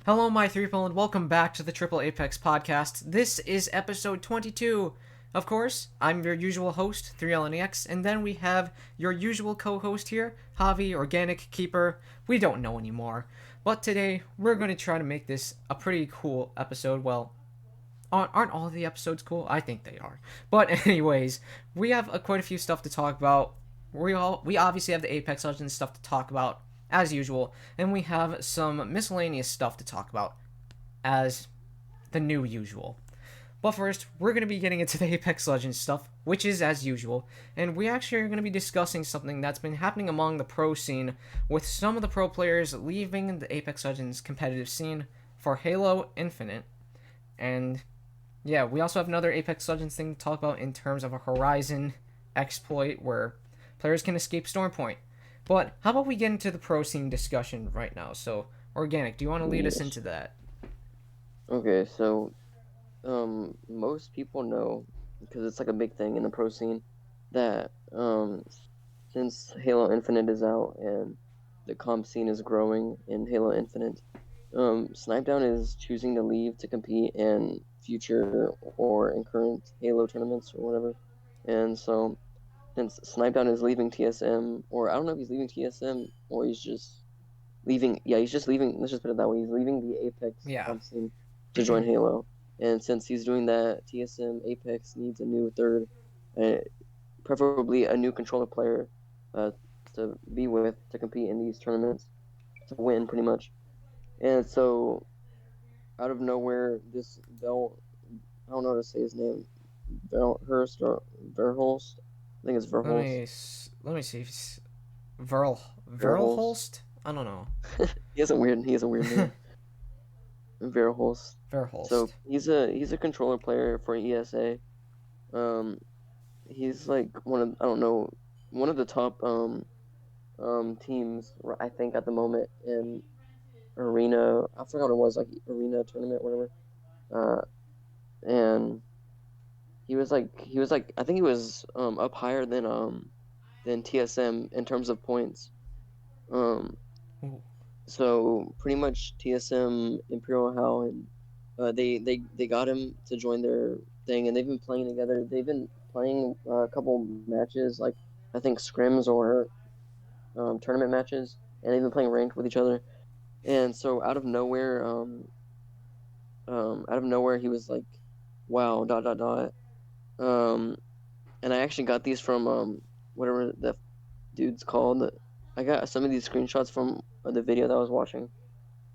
Hello, my three people, and welcome back to the Triple A-Pex Podcast. This is episode 22. Of course, I'm your usual host, 3LNEX, and then we have your usual co-host here, Javi, Organic Keeper. We don't know anymore. But today, we're going to try to make this a pretty cool episode. Well, aren't all of the episodes cool? I think they are. But anyways, we have quite a few stuff to talk about. We obviously have the Apex Legends stuff to talk about as usual, and we have some miscellaneous stuff to talk about as the new usual. But first, we're going to be getting into the Apex Legends stuff, which is as usual, and we actually are going to be discussing something that's been happening among the pro scene, with some of the pro players leaving the Apex Legends competitive scene for Halo Infinite. And yeah, we also have another Apex Legends thing to talk about in terms of a Horizon exploit where players can escape Stormpoint. But how about we get into the pro scene discussion right now? So, Organic, do you want to lead us Yes. into that? Okay, so most people know because it's like a big thing in the pro scene that since Halo Infinite is out and the comp scene is growing in Halo Infinite, Snipedown is choosing to leave to compete in future or in current Halo tournaments or whatever. And so since Snipedown is leaving TSM, or I don't know if he's leaving TSM or he's just leaving. Yeah, he's just leaving. Let's just put it that way. He's leaving the Apex Yeah. comp scene to join Halo. And since he's doing that, TSM Apex needs a new third, uh, preferably a new controller player, uh, to be with to compete in these tournaments to win pretty much. And so out of nowhere, this Bell, I don't know how to say his name, Verhurst or Verholst. I think it's Let Verholst. me let me see. Verl Verholst. Verlholst? I don't know. He has a weird name. Verholst. So Verholst. he's a controller player for ESA. Um, he's like I don't know, one of the top teams I think at the moment in arena. I forgot what it was, like arena tournament, whatever. Uh, and he was like I think he was up higher than TSM in terms of points. Um, Ooh. so pretty much TSM Imperial Hell and they got him to join their thing, and they've been playing together. They've been playing a couple matches, like I think scrims or tournament matches, and they've been playing ranked with each other. And so out of nowhere, he was like, "Wow, dot dot dot." Um, and I actually got these from whatever the dude's called. I got some of these screenshots from the video that I was watching,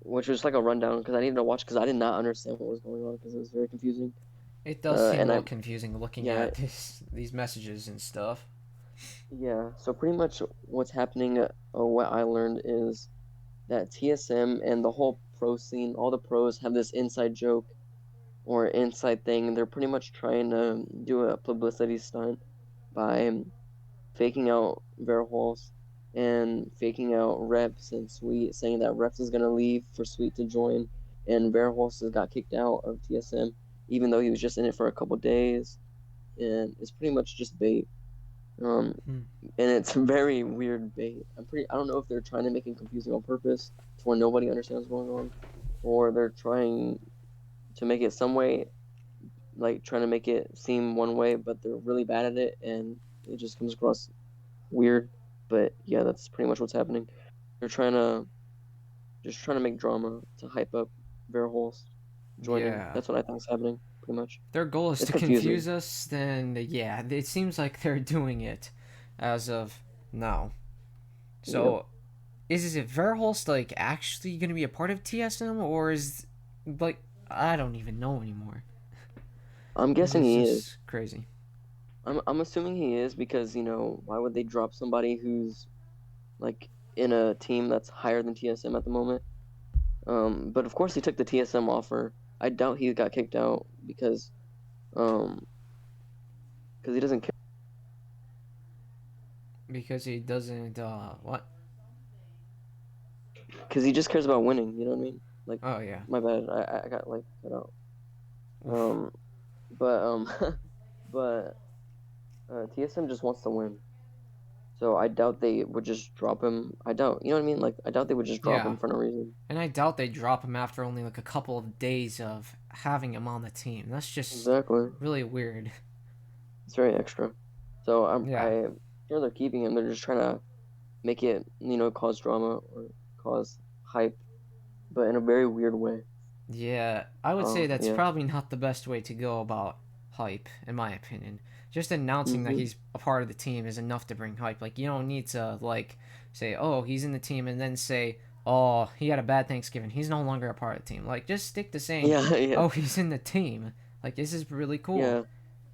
which was like a rundown because I needed to watch because I did not understand what was going on because it was very confusing. It does seem a And little confusing looking yeah, at these messages and stuff. yeah. So pretty much what's happening, what I learned is that TSM and the whole pro scene, all the pros have this inside joke or inside thing, and they're pretty much trying to do a publicity stunt by faking out Verholst and faking out Reps and Sweet, saying that Reps is gonna leave for Sweet to join, and Verholst has got kicked out of TSM, even though he was just in it for a couple days, and it's pretty much just bait. Um, Hmm. and it's very weird bait. I don't know if they're trying to make it confusing on purpose to where nobody understands what's going on, or they're trying to make it some way, like trying to make it seem one way, but they're really bad at it, and it just comes across weird. But yeah, that's pretty much what's happening. They're trying to make drama to hype up Verholst joining. Yeah. That's what I think is happening, pretty much. Their goal is It's to confusing. confuse us, then yeah, it seems like they're doing it as of now. Yep. So, is it Verholst like actually going to be a part of TSM, or is like I don't even know anymore. I'm This guessing is he is. just crazy. I'm assuming he is because, why would they drop somebody who's like in a team that's higher than TSM at the moment? But of course he took the TSM offer. I doubt he got kicked out um because he doesn't care. Because he doesn't what? Because he just cares about winning. You know what I mean? Like, Oh yeah. my bad. I got like cut out. Oof. Um, but but TSM just wants to win. So I doubt they would just drop him. I doubt, you know what I mean? Like I doubt they would just drop Yeah. him for no reason. And I doubt they drop him after only like a couple of days of having him on the team. That's just Exactly. really weird. It's very extra. So Yeah. I'm sure they're keeping him. They're just trying to make it, cause drama or cause hype, but in a very weird way. Yeah, I would say that's Yeah. probably not the best way to go about hype, in my opinion. Just announcing that Mhm. he's a part of the team is enough to bring hype. Like, you don't need to, like, say, oh, he's in the team, and then say, oh, he had a bad Thanksgiving. He's no longer a part of the team. Like, just stick to saying, Yeah, yeah, oh, he's in the team. Like, this is really cool. yeah.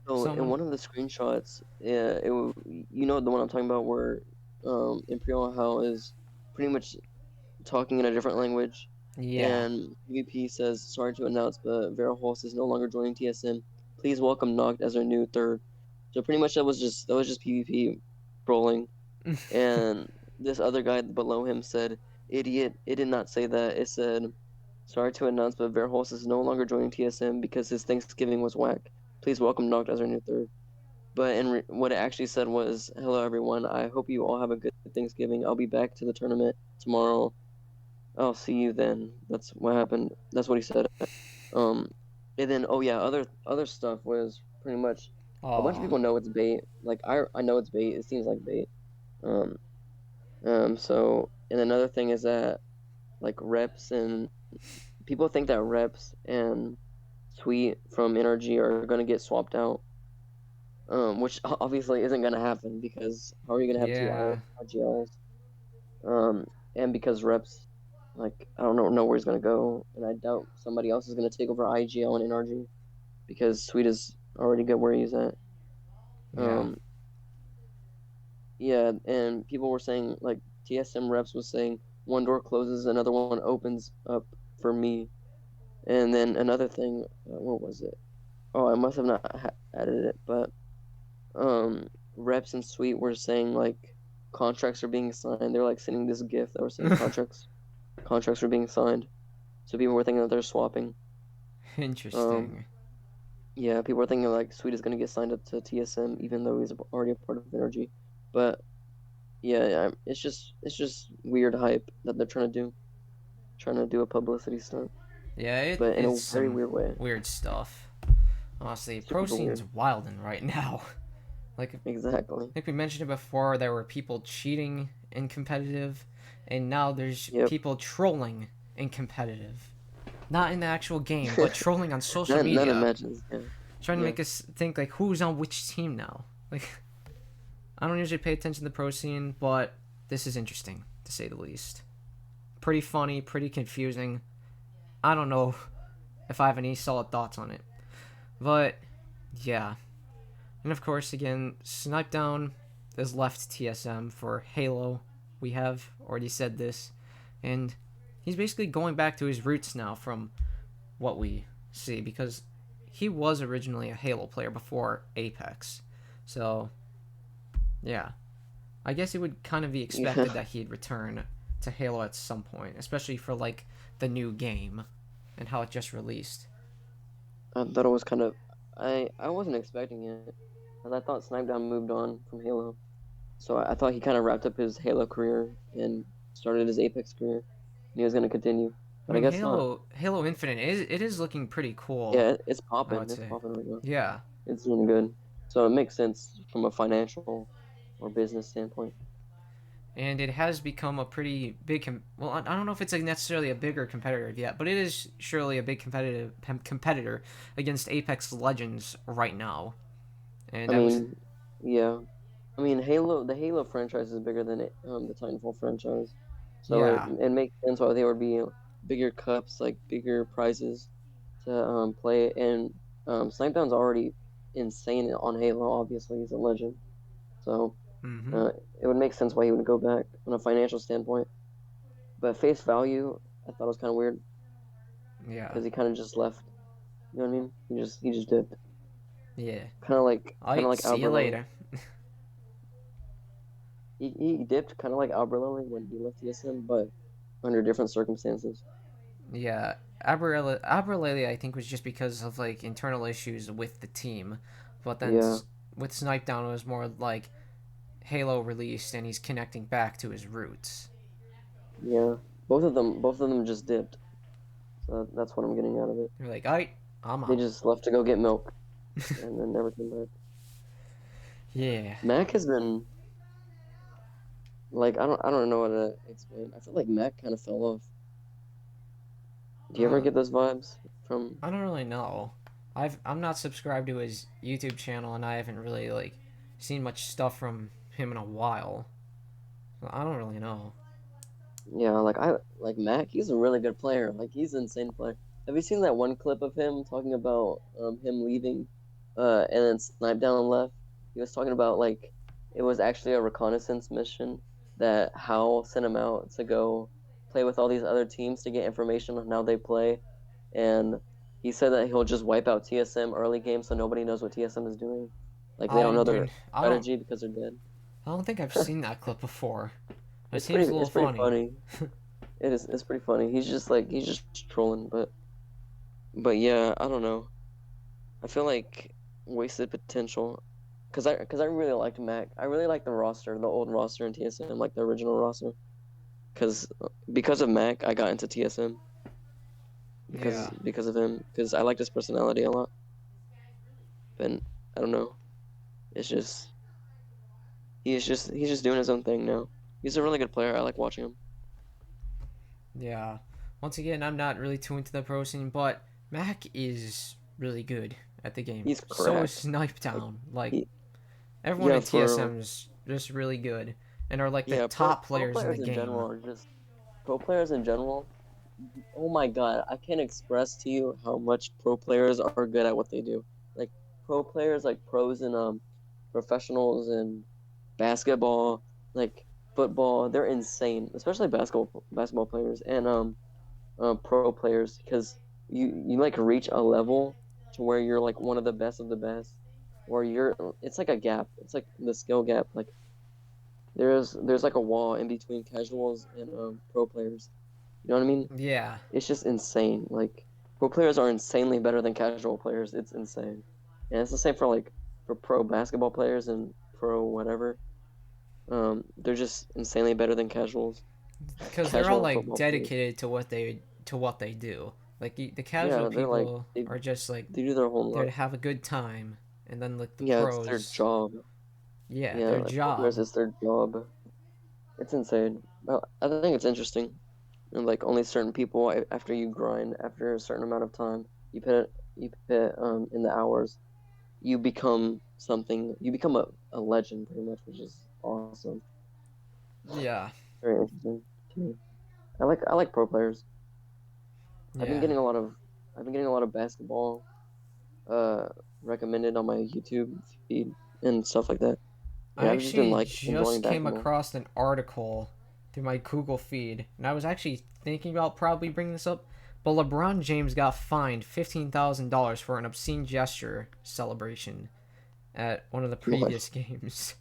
So in Someone, one of the screenshots, yeah, the one I'm talking about, where Imperial Hell is pretty much talking in a different language, yeah, and PvP says, "Sorry to announce, but Vera Hulse is no longer joining TSM. Please welcome Noct as our new third." So pretty much that was just PvP trolling, and this other guy below him said, "Idiot! It did not say that. It said." Sorry to announce, but Verhulst is no longer joining TSM because his Thanksgiving was whack. Please welcome Noct as our new third. But what it actually said was, "Hello everyone. I hope you all have a good Thanksgiving. I'll be back to the tournament tomorrow. I'll see you then." That's what happened. That's what he said. Um, and then oh yeah, other stuff was pretty much a bunch of oh, people know it's bait. Like I know it's bait. It seems like bait. Um, so and another thing is that like reps and people think that reps and Sweet from NRG are going to get swapped out, which obviously isn't going to happen because how are you going to have two yeah. IGLs? And because reps, like I don't know where he's going to go, and I doubt somebody else is going to take over IGL and NRG because Sweet is already good where he's at. Yeah. Um, yeah, and people were saying like TSM reps was saying one door closes, another one opens up for me, and then another thing, what was it? Oh, I must have not added it, but reps and Sweet were saying like contracts are being signed. They're like sending this gift that were saying contracts are being signed. So people were thinking that they're swapping. Um, Interesting. yeah, people were thinking like Sweet is gonna get signed up to TSM even though he's already a part of Energy. But yeah, it's just weird hype that they're trying to do a publicity stunt, Yeah, but in a it's very some weird way. weird stuff. Honestly, pro Super scene's weird. wilding right now. Like, I Exactly. think we mentioned it before, there were people cheating in competitive, and now there's Yep. people trolling in competitive. Not in the actual game, but trolling on social None media. imagines. Yeah. Trying to Yeah. make us think, like, who's on which team now. Like, I don't usually pay attention to the pro scene, but this is interesting, to say the least. Pretty funny, pretty confusing. I don't know if I have any solid thoughts on it. But, yeah. And of course, again, Snipedown has left TSM for Halo. We have already said this. And he's basically going back to his roots now from what we see because he was originally a Halo player before Apex. So, yeah. I guess it would kind of be Yeah. expected that he'd return to Halo at some point, especially for like the new game and how it just released. I thought it was kind of. I wasn't expecting it, because I thought Snipedown moved on from Halo. So I thought he kind of wrapped up his Halo career and started his Apex career, and he was going to continue. I But I mean, guess not. Halo Infinite is looking pretty cool. Yeah, it's I popping. would It's say, popping right now. yeah, It's doing good. So it makes sense from a financial or business standpoint. and it has become a pretty big. Well, I don't know if it's like necessarily a bigger competitor yet, but it is surely a big competitor against Apex Legends right now. I And I was, mean, yeah. The Halo franchise is bigger than the Titanfall franchise. So it yeah, it makes sense why there would be bigger cups, like bigger prizes to play. And Snipedown's already insane on Halo. Obviously, he's a legend. So mm-hmm, uh, it would make sense why he would go back on a financial standpoint. But face value, I thought it was kind of weird yeah, because he kind of just left. You know what I mean? He just dipped. yeah. Kind of like kind of Alright, like see you Albert Lilly. later. He dipped kind of like Albert Lilly when he left TSM, but under different circumstances. Yeah, Aberlele, I think, was just because of like internal issues with the team, but then Yeah. with Snipedown, it was more like Halo released and he's connecting back to his roots. Yeah, both of them just dipped. So that's what I'm getting out of it. They're like, alright, I'm They out. just left to go get milk, and then never came back. Yeah. Mac has been like I don't know how to explain. I feel like Mac kind of fell off. Do you ever Uh, get those vibes from? I don't really know. I'm not subscribed to his YouTube channel and I haven't really like seen much stuff from him in a while. So I don't really know. Yeah, like I like Mac. He's a really good player. Like he's an insane player. Have you seen that one clip of him talking about him leaving, and then Snipe Down left? He was talking about like it was actually a reconnaissance mission that Hal sent him out to go play with all these other teams to get information on how they play, and he said that he'll just wipe out TSM early game so nobody knows what TSM is doing. Like they don't I know do. their strategy because they're dead. I don't think I've seen that clip before. It seems a little It's pretty funny. funny. It's pretty funny. He's just trolling, but yeah, I don't know. I feel like wasted potential because I really liked Mac. I really liked the roster, the old roster in TSM, like the original roster. Because of Mac, I got into TSM Yeah. because of him because I liked his personality a lot. But I don't know. It's just he's just doing his own thing now. He's a really good player. I like watching him. Yeah. Once again, I'm not really too into the pro scene, but Mac is really good at the game. He's So is cracked. Snipe Like Town. Like he everyone yeah in for TSM's just really good and are like the yeah top pro players in the players in game. general are just pro players in general. Oh my God, I can't express to you how much pro players are good at what they do. Like pro players, like pros and professionals in basketball, like football, they're insane. Especially basketball players and pro players because you like reach a level to where you're like one of the best, or you're it's like a gap. It's like the skill gap. Like there's like a wall in between casuals and pro players. You know what I mean? Yeah. It's just insane. Like pro players are insanely better than casual players. It's insane, and it's the same for like for pro basketball players and pro whatever. They're just insanely better than Because they're all casual like football players. dedicated to what they do. Like the casual Yeah, they're like people are just like they do their whole there life. to have a good time, and then like the Yeah, it's their pros, job. yeah, Yeah, their like pro players, job. it's their job. It's insane. Well, I think it's interesting. And like only certain people, after you grind, after a certain amount of time, you put it in the hours, you become something. You become a legend, pretty much, which is awesome. Yeah, Very interesting to me. I like pro players. I've been yeah. getting a lot of I've been getting a lot of basketball uh recommended on my YouTube feed and stuff like that. I And I've just been actually like enjoying just came basketball. across an article through my Google feed, and I was actually thinking about probably bringing this up, but LeBron James got fined $15,000 for an obscene gesture celebration at one of the What? previous games.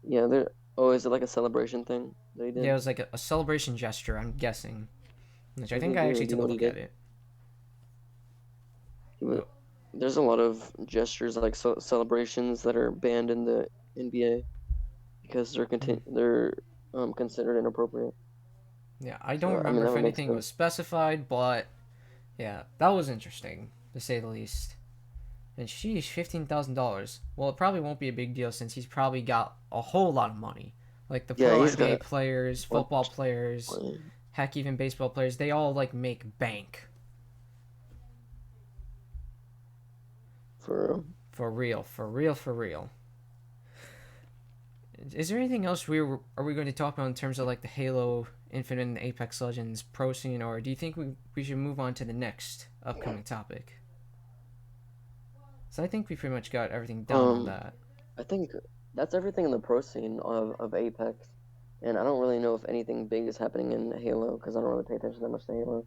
Yeah, there. Oh, is it like a celebration thing that he Yeah, it did? was like a celebration gesture, I'm guessing. Which I What did he think I do? actually Do you took know a what he look at did? it. He was, Oh, there's a lot of gestures like celebrations that are banned in the NBA because hmm. they're considered inappropriate. Yeah, I don't So I mean remember that if would make anything was sense. specified, but yeah, that was interesting, to say the least. And sheesh, $15,000. Well, it probably won't be a big deal since he's probably got a whole lot of money. Like the Yeah, pro he's NBA got players, a bunch football of players, money heck, even baseball players, they all like make bank. for. For real, for real, for real. Is there anything else are we going to talk about in terms of like the Halo Infinite and the Apex Legends pro scene, or do you think we should move on to the next upcoming topic? So I think we pretty much got everything down on Um, that. I think that's everything in the pro scene of Apex, and I don't really know if anything big is happening in Halo because I don't really pay attention that much to Halo.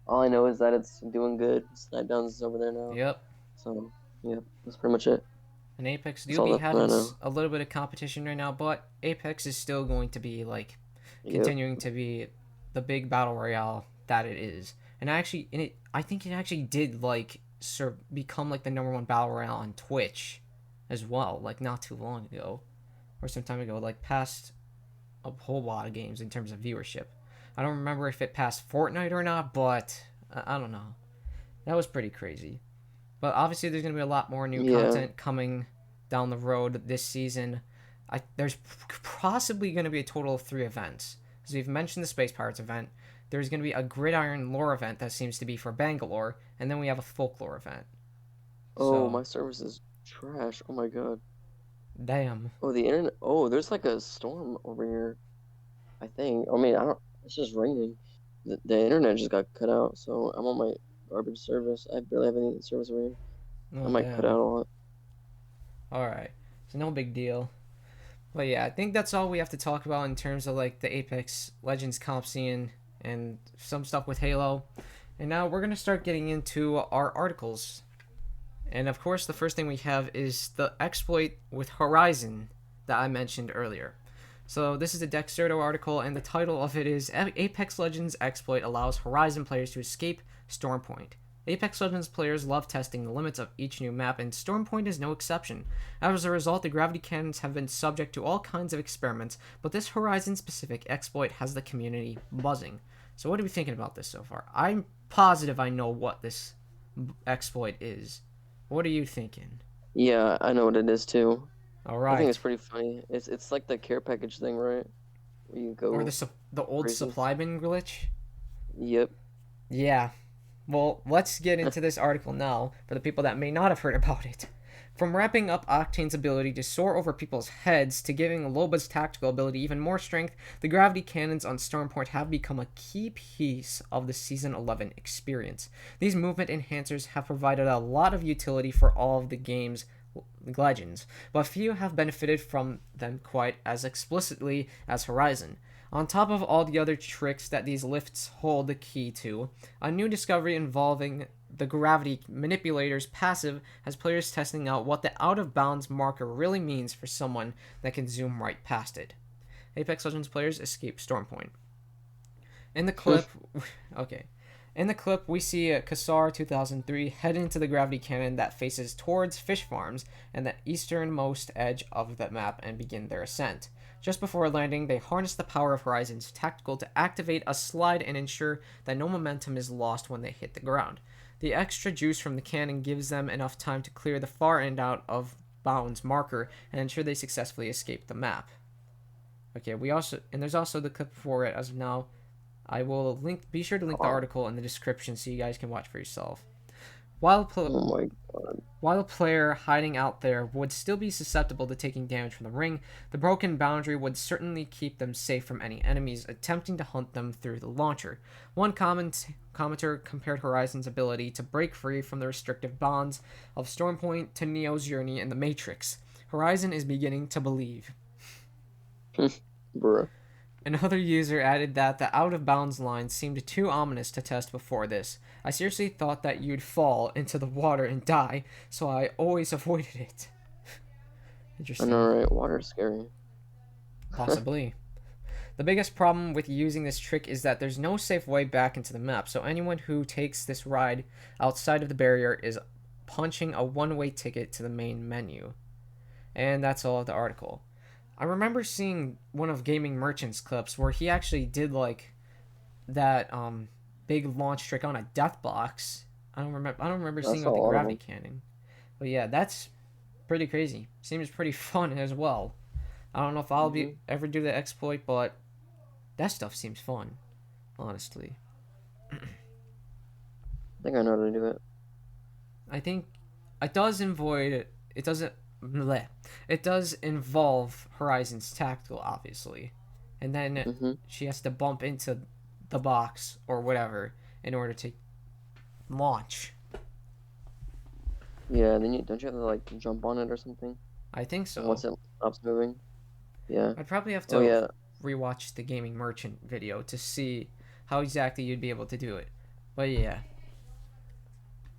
All I know is that it's doing good. Snipedowns is over there now, Yep. so yeah, that's pretty much it. And Apex That's do all be that I having know. a little bit of competition right now, but Apex is still going to be like Yep, continuing to be the big battle royale that it is. I think it actually did like become like the number one battle royale on Twitch as well, like not too long ago. or some time ago, like passed a whole lot of games in terms of viewership. I don't remember if it passed Fortnite or not, but I don't know. That was pretty crazy. But obviously, there's going to be a lot more new Yeah. content coming down the road this season. There's possibly going to be a total of 3 events. As we've mentioned the Space Pirates event, there's going to be a Gridiron lore event that seems to be for Bangalore, and then we have a folklore event. Oh, So, my service is trash. Oh my god. damn. Oh, the internet. Oh, there's like a storm over here. I think. I mean, I don't. It's just raining. The internet just got cut out, so I'm on my garbage service. I barely have any service over here. I Oh, might cut out damn. a lot. Alright. So, no big deal. But yeah, I think that's all we have to talk about in terms of like the Apex Legends comp scene and some stuff with Halo. And now we're going to start getting into our articles. And of course, the first thing we have is the exploit with Horizon that I mentioned earlier. So this is a Dexerto article, and the title of it is Apex Legends exploit allows Horizon players to escape Stormpoint. Apex Legends players love testing the limits of each new map, and Stormpoint is no exception. As a result, the gravity cannons have been subject to all kinds of experiments, but this Horizon-specific exploit has the community buzzing. So what are we thinking about this so far? I'm positive I know what this exploit is. What are you thinking? Yeah, I know what it is too. All I think right. it's pretty funny. It's like the care package thing, right? Where you Or go the old crazy. supply bin glitch? Yep. Yeah. Well, let's get into this article now for the people that may not have heard about it. From wrapping up Octane's ability to soar over people's heads to giving Loba's tactical ability even more strength, the gravity cannons on Stormpoint have become a key piece of the Season 11 experience. These movement enhancers have provided a lot of utility for all of the game's legends, but few have benefited from them quite as explicitly as Horizon. On top of all the other tricks that these lifts hold the key to, a new discovery involving the gravity manipulator's passive has players testing out what the out of bounds marker really means for someone that can zoom right past it. Apex Legends players escape Stormpoint. In the clip, okay. In the clip, we see Kassar 2003 head into the gravity cannon that faces towards fish farms and the easternmost edge of the map and begin their ascent. Just before landing, they harness the power of Horizon's tactical to activate a slide and ensure that no momentum is lost when they hit the ground. The extra juice from the cannon gives them enough time to clear the far end out of bounds marker and ensure they successfully escape the map. Okay, there's also the clip for it as of now. I will be sure to link the article in the description so you guys can watch for yourself. While Oh my god. While a player hiding out there would still be susceptible to taking damage from the ring, the broken boundary would certainly keep them safe from any enemies attempting to hunt them through the launcher. One commenter compared Horizon's ability to break free from the restrictive bonds of Stormpoint to Neo's journey in the Matrix. Horizon is beginning to believe. Bruh. Another user added that the out-of-bounds line seemed too ominous to test before this. I seriously thought that you'd fall into the water and die, so I always avoided it. I Interesting. know, right? Water's scary. Possibly. The biggest problem with using this trick is that there's no safe way back into the map, so anyone who takes this ride outside of the barrier is punching a one-way ticket to the main menu. And that's all of the article. I remember seeing one of Gaming Merchant's clips where he actually did like that big launch trick on a death box. I don't remember seeing it with the gravity cannon. But yeah, that's pretty crazy. Seems pretty fun as well. I don't know if I'll ever do the exploit, but that stuff seems fun, honestly. I think I know how to do it. I think it does it does involve Horizon's tactical, obviously, and then she has to bump into the box or whatever in order to launch. Yeah, then don't you have to like jump on it or something? I think so. Once it stops moving. Yeah. I'd probably have to rewatch the Gaming Merchant video to see how exactly you'd be able to do it. But yeah.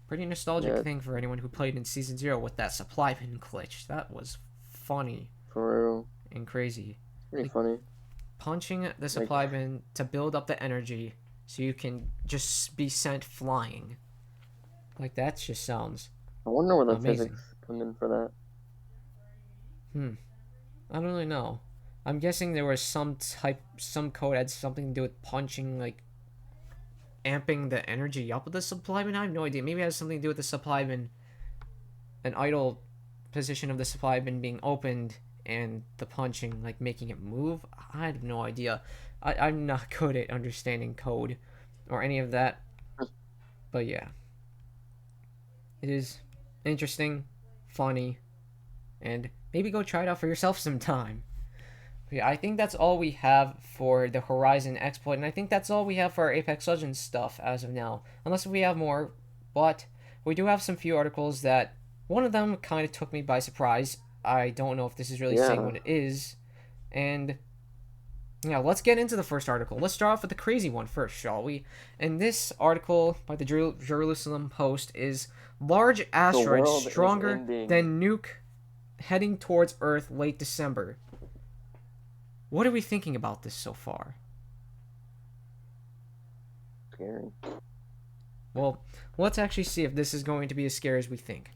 Pretty nostalgic thing for anyone who played in Season 0 with that supply bin glitch. That was funny. For real. And crazy. Pretty funny. Punching the supply bin to build up the energy so you can just be sent flying. Like, that just sounds I wonder where the amazing. physics come in for that. I don't really know. I'm guessing there was some code had something to do with punching, like amping the energy up of the supply bin. I have no idea. Maybe it has something to do with the supply bin, an idle position of the supply bin being opened, and the punching, like making it move. I have no idea. I'm not good at understanding code or any of that. But yeah, it is interesting, funny, and maybe go try it out for yourself sometime. But yeah, I think that's all we have for the Horizon exploit, and I think that's all we have for our Apex Legends stuff as of now. Unless we have more, but we do have some few articles that one of them kind of took me by surprise. I don't know if this is really saying Yeah. what it is, and yeah, let's get into the first article. Let's start off with the crazy one first, shall we? And this article by the Jerusalem Post is large The asteroid world is stronger ending. than nuke heading towards Earth late December. What are we thinking about this so far? Scary. Well, let's actually see if this is going to be as scary as we think.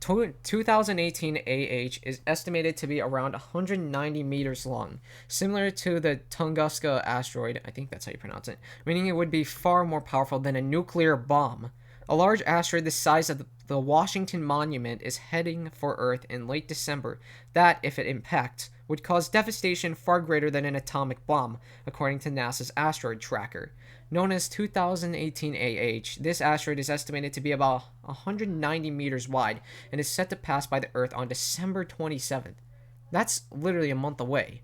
2018 AH is estimated to be around 190 meters long, similar to the Tunguska asteroid, I think that's how you pronounce it, meaning it would be far more powerful than a nuclear bomb. A large asteroid the size of the Washington Monument is heading for Earth in late December that, if it impacts, would cause devastation far greater than an atomic bomb, according to NASA's asteroid tracker. Known as 2018 AH, this asteroid is estimated to be about 190 meters wide and is set to pass by the Earth on December 27th. That's literally a month away.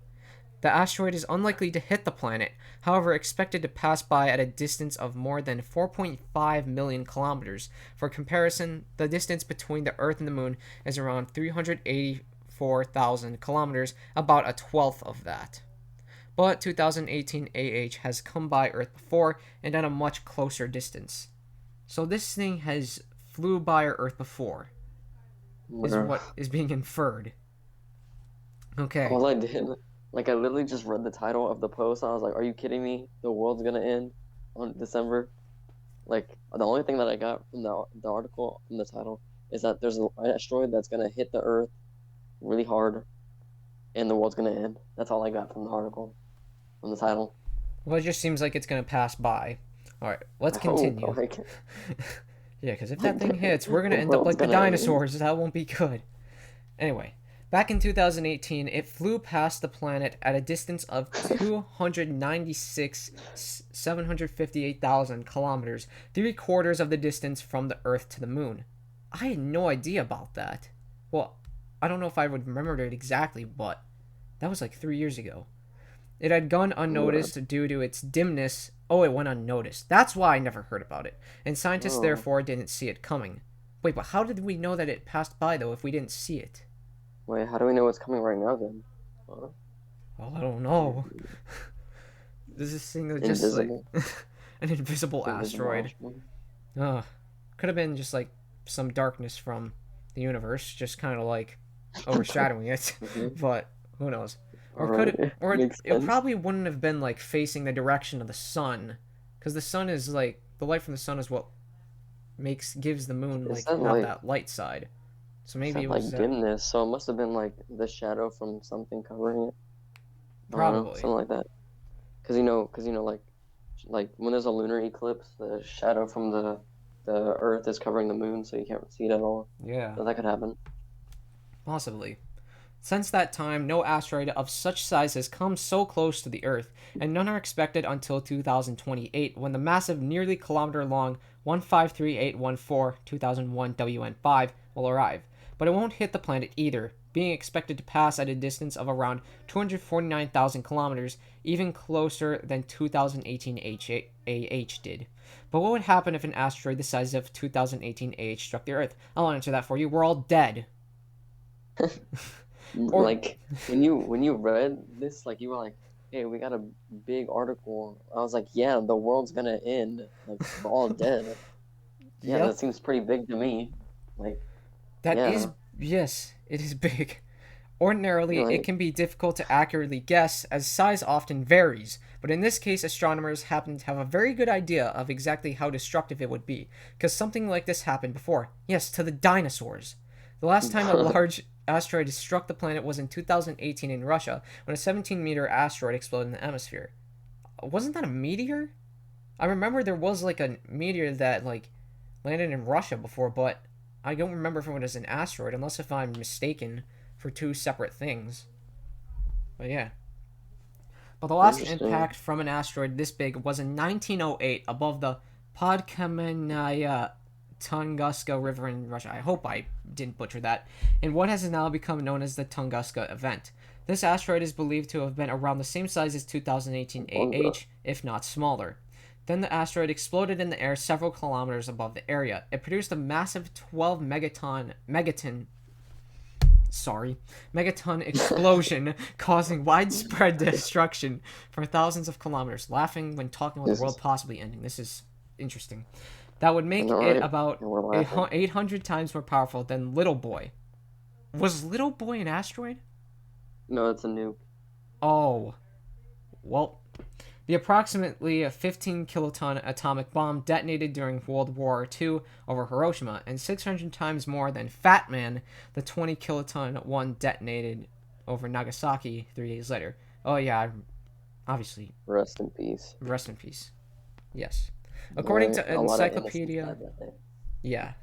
The asteroid is unlikely to hit the planet, however, expected to pass by at a distance of more than 4.5 million kilometers. For comparison, the distance between the Earth and the Moon is around 384,000 kilometers, about a twelfth of that. But 2018 AH has come by Earth before and at a much closer distance. So this thing has flew by our Earth before, is what is being inferred. Okay. All I did, like, I literally just read the title of the post. And I was like, "Are you kidding me? The world's gonna end on December." Like, the only thing that I got from the article from the title is that there's an asteroid that's gonna hit the Earth really hard, and the world's gonna end. That's all I got from the article, from the title. Well, it just seems like it's going to pass by. Alright, let's continue. Like, Yeah, because if that thing hits, we're going to the end up world's like the gonna end. dinosaurs. That won't be good. Anyway, back in 2018, it flew past the planet at a distance of 758,000 kilometers, 3/4 of the distance from the Earth to the Moon. I had no idea about that. Well, I don't know if I would remember it exactly, but that was like 3 years ago. It had gone unnoticed due to its dimness. Oh, it went unnoticed. That's why I never heard about it. And scientists Oh, therefore didn't see it coming. Wait, but how did we know that it passed by though if we didn't see it? wait, how do we know what's coming right now then? Huh? Well, I don't know. This thing is just like Invisible. an invisible Invisible asteroid. asteroid. Ugh. Could have been just like some darkness from the universe, just kind of like overshadowing it. Mhm. But who knows? Or could Alright, it? Or makes it sense. probably wouldn't have been like facing the direction of the sun, because the sun is like the light from the sun is what gives the moon It like said have like that light side. So it maybe said it like was dimness, so it must have been like the shadow from something covering it. I don't know, probably. something like that. Cause you know, like when there's a lunar eclipse, the shadow from the Earth is covering the moon, so you can't see it at all. Yeah, So that could happen. possibly. Since that time, no asteroid of such size has come so close to the Earth, and none are expected until 2028, when the massive, nearly kilometer-long 153814 2001 WN5 will arrive. But it won't hit the planet either, being expected to pass at a distance of around 249,000 kilometers, even closer than 2018 AH did. But what would happen if an asteroid the size of 2018 AH struck the Earth? I'll answer that for you. We're all dead. Or Like when you read this, like you were like, "Hey, we got a big article." I was like, "Yeah, the world's gonna end. Like we're all dead." Yeah, that yep, seems pretty big to me. Like, that is, yeah, yes, it is big. Ordinarily, you're it like, can be difficult to accurately guess, as size often varies, but in this case, astronomers happen to have a very good idea of exactly how destructive it would be, because something like this happened before. Yes, to the dinosaurs. The last time a large asteroid struck the planet was in 2018 in Russia, when a 17-meter asteroid exploded in the atmosphere. Wasn't that a meteor? I remember there was like a meteor that like landed in Russia before, but I don't remember if it was an asteroid, unless if I'm mistaken for two separate things. But yeah. But the last impact from an asteroid this big was in 1908 above the Podkamennaya Tunguska River in Russia. I hope I didn't butcher that. In what has now become known as the Tunguska event. This asteroid is believed to have been around the same size as 2018 AH, if not smaller. Then the asteroid exploded in the air several kilometers above the area. It produced a massive 12 megaton explosion, causing widespread destruction for thousands of kilometers. Laughing when talking about the world possibly ending. This is interesting. That would make it about 800 times more powerful than Little Boy. Was Little Boy an asteroid? No, it's a nuke. Oh. Well, the approximately 15 kiloton atomic bomb detonated during World War II over Hiroshima, and 600 times more than Fat Man, the 20 kiloton one detonated over Nagasaki 3 days later. Oh yeah, obviously. Rest in peace. Rest in peace. Yes. According to Encyclopedia... Yeah.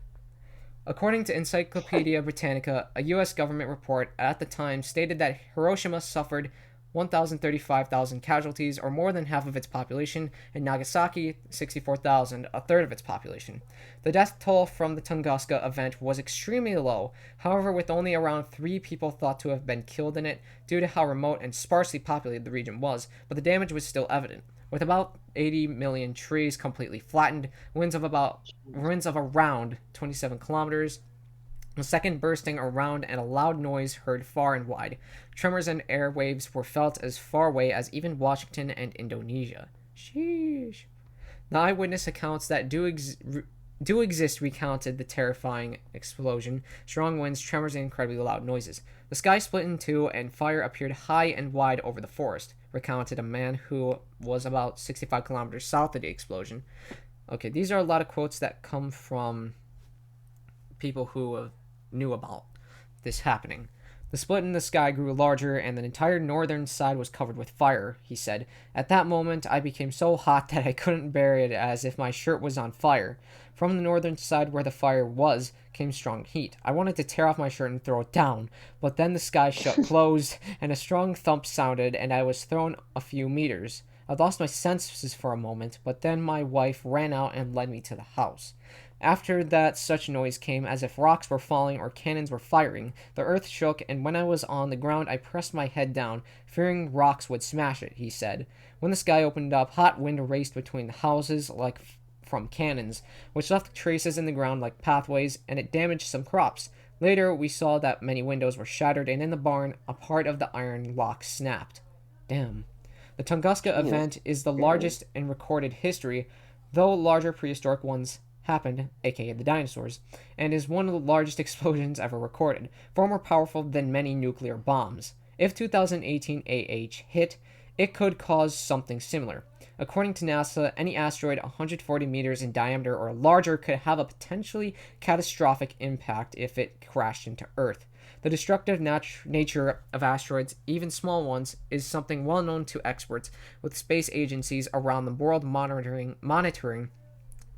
According to Encyclopedia Britannica, a U.S. government report at the time stated that Hiroshima suffered 1,035,000 casualties, or more than half of its population, and Nagasaki, 64,000, a third of its population. The death toll from the Tunguska event was extremely low, however, with only around 3 people thought to have been killed in it due to how remote and sparsely populated the region was, but the damage was still evident. With about 80 million trees completely flattened, winds of around 27 kilometers, a second bursting around, and a loud noise heard far and wide. Tremors and air waves were felt as far away as even Washington and Indonesia. Sheesh. The eyewitness accounts that do exist recounted the terrifying explosion, strong winds, tremors, and incredibly loud noises. The sky split in two, and fire appeared high and wide over the forest, recounted a man who was about 65 kilometers south of the explosion. Okay, these are a lot of quotes that come from people who knew about this happening. The split in the sky grew larger, and the entire northern side was covered with fire, he said. At that moment, I became so hot that I couldn't bear it, as if my shirt was on fire. From the northern side where the fire was came strong heat. I wanted to tear off my shirt and throw it down, but then the sky closed, and a strong thump sounded, and I was thrown a few meters. I lost my senses for a moment, but then my wife ran out and led me to the house. After that, such noise came as if rocks were falling or cannons were firing. The earth shook, and when I was on the ground, I pressed my head down, fearing rocks would smash it, he said. When the sky opened up, hot wind raced between the houses like from cannons, which left traces in the ground like pathways, and it damaged some crops. Later, we saw that many windows were shattered, and in the barn, a part of the iron lock snapped. Damn. The Tunguska event is the largest in recorded history, though larger prehistoric ones happened, aka the dinosaurs, and is one of the largest explosions ever recorded, far more powerful than many nuclear bombs. If 2018 AH hit, it could cause something similar. According to NASA, any asteroid 140 meters in diameter or larger could have a potentially catastrophic impact if it crashed into Earth. The destructive nature of asteroids, even small ones, is something well known to experts, with space agencies around the world monitoring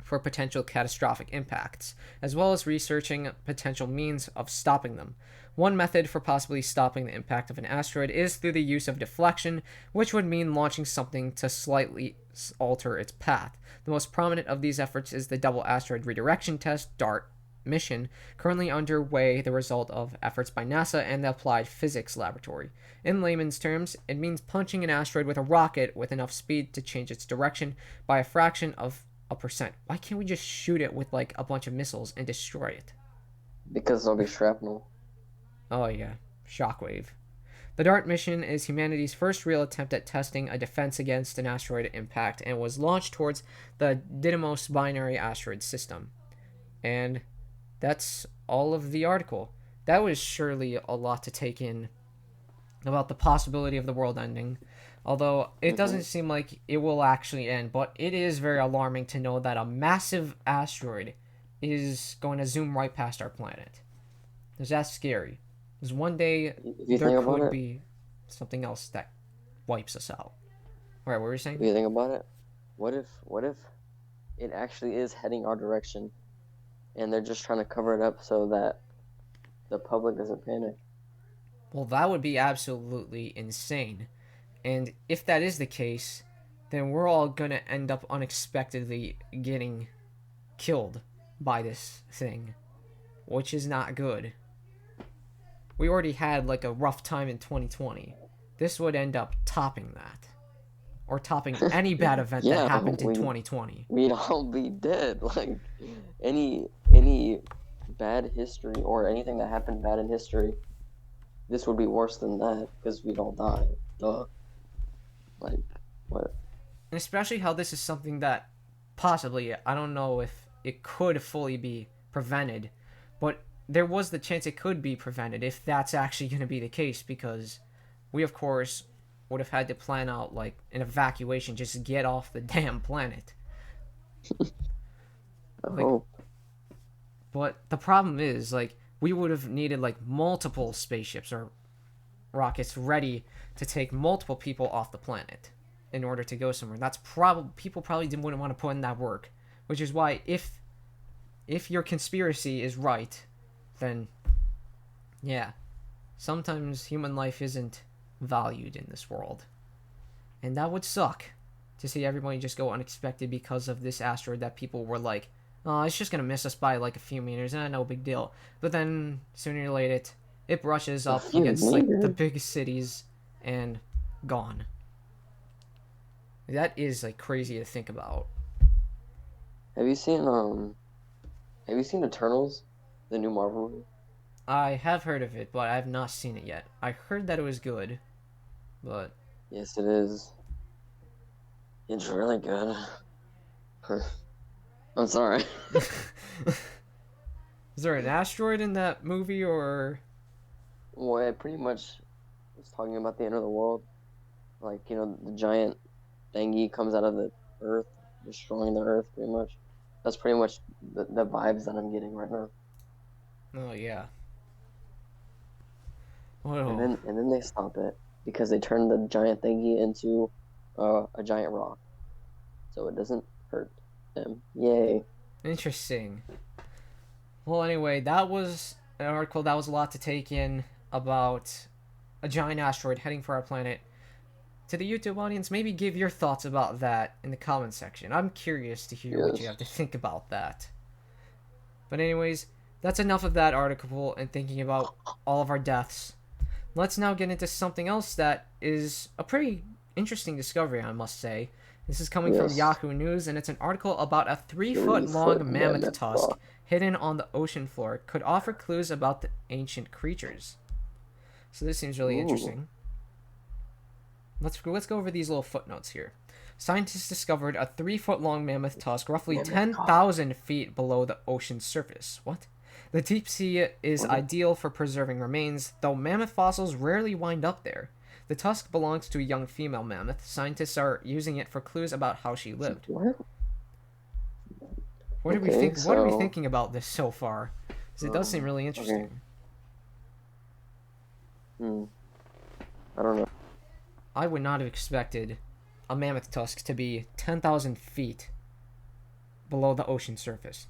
for potential catastrophic impacts, as well as researching potential means of stopping them. One method for possibly stopping the impact of an asteroid is through the use of deflection, which would mean launching something to slightly alter its path. The most prominent of these efforts is the Double Asteroid Redirection Test, DART, mission, currently underway, the result of efforts by NASA and the Applied Physics Laboratory. In layman's terms, it means punching an asteroid with a rocket with enough speed to change its direction by a fraction of a percent. Why can't we just shoot it with like a bunch of missiles and destroy it? Because there'll be shrapnel. Oh yeah, shockwave. The DART mission is humanity's first real attempt at testing a defense against an asteroid impact, and was launched towards the Didymos binary asteroid system. And that's all of the article. That was surely a lot to take in about the possibility of the world ending. Although it doesn't seem like it will actually end, but it is very alarming to know that a massive asteroid is going to zoom right past our planet. Is that scary? Because one day If you there think about could it, be something else that wipes us out. All right, what were you if saying? you think about it, what if it actually is heading our direction, and they're just trying to cover it up so that the public doesn't panic? Well, that would be absolutely insane. And if that is the case, then we're all gonna end up unexpectedly getting killed by this thing, which is not good. We already had like a rough time in 2020. This would end up topping that, or topping any bad event that Yeah, happened in 2020. we'd all be dead. Like any bad history or anything that happened bad in history, this would be worse than that because we'd all die. Duh. Like what? And especially how this is something that possibly, I don't know if it could fully be prevented, but there was the chance it could be prevented if that's actually going to be the case, because we, of course, would have had to plan out like an evacuation just to get off the damn planet. I Like, hope. but the problem is, like, we would have needed like multiple spaceships or rockets ready to take multiple people off the planet in order to go somewhere. That's probably people probably wouldn't want to put in that work, which is why if your conspiracy is right, then yeah, sometimes human life isn't valued in this world, and that would suck to see everybody just go unexpected because of this asteroid that people were like, oh, it's just gonna miss us by like a few meters, no big deal. But then sooner or later, it brushes A up few against like the meters. big cities and gone. That is like crazy to think about. Have you seen Have you seen Eternals, the new Marvel movie? I have heard of it, but I have not seen it yet. I heard that it was good, but Yes, it is. It's really good. I'm sorry. is there an asteroid in that movie or? Well, it pretty much was talking about the end of the world. Like, the giant thingy comes out of the earth, destroying the earth, pretty much. That's pretty much the vibes that I'm getting right now. Oh yeah. And Oh, then they stop it because they turn the giant thingy into a giant rock, so it doesn't hurt them. Yay! interesting. Well, anyway, that was an article that was a lot to take in about a giant asteroid heading for our planet. To the YouTube audience, maybe give your thoughts about that in the comments section. I'm curious to hear what you Yes. have to think about that. But anyways, that's enough of that article and thinking about all of our deaths. Let's now get into something else that is a pretty interesting discovery, I must say. This is coming from Yes. Yahoo News, and it's an article about a 3 foot 3 foot long mammoth mammoth tusk rock. hidden on the ocean floor could offer clues about the ancient creatures. So this seems really Ooh. interesting. Let's go over these little footnotes here. Scientists discovered a 3 foot long mammoth tusk roughly Mammoth 10,000 feet below the ocean's surface. What? The deep sea is What? ideal for preserving remains, though mammoth fossils rarely wind up there. The tusk belongs to a young female mammoth. Scientists are using it for clues about how she lived. What? What are we Okay, think? What are we so thinking about this so far? Because it does seem really interesting. okay. I don't know. I would not have expected a mammoth tusk to be 10,000 feet below the ocean surface.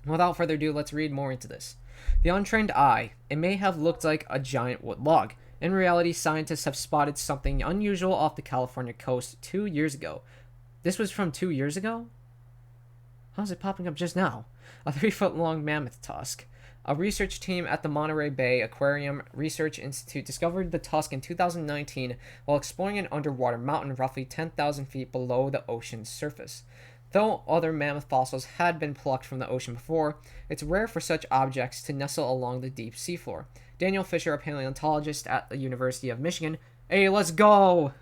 Without further ado, let's read more into this. The untrained eye. It may have looked like a giant wood log. In reality, scientists have spotted something unusual off the California coast 2 years ago. This was from 2 years ago? How's it popping up just now? A 3 foot long mammoth tusk. A research team at the Monterey Bay Aquarium Research Institute discovered the tusk in 2019 while exploring an underwater mountain roughly 10,000 feet below the ocean's surface. Though other mammoth fossils had been plucked from the ocean before, it's rare for such objects to nestle along the deep seafloor. Daniel Fisher, a paleontologist at the University of Michigan, hey, let's go!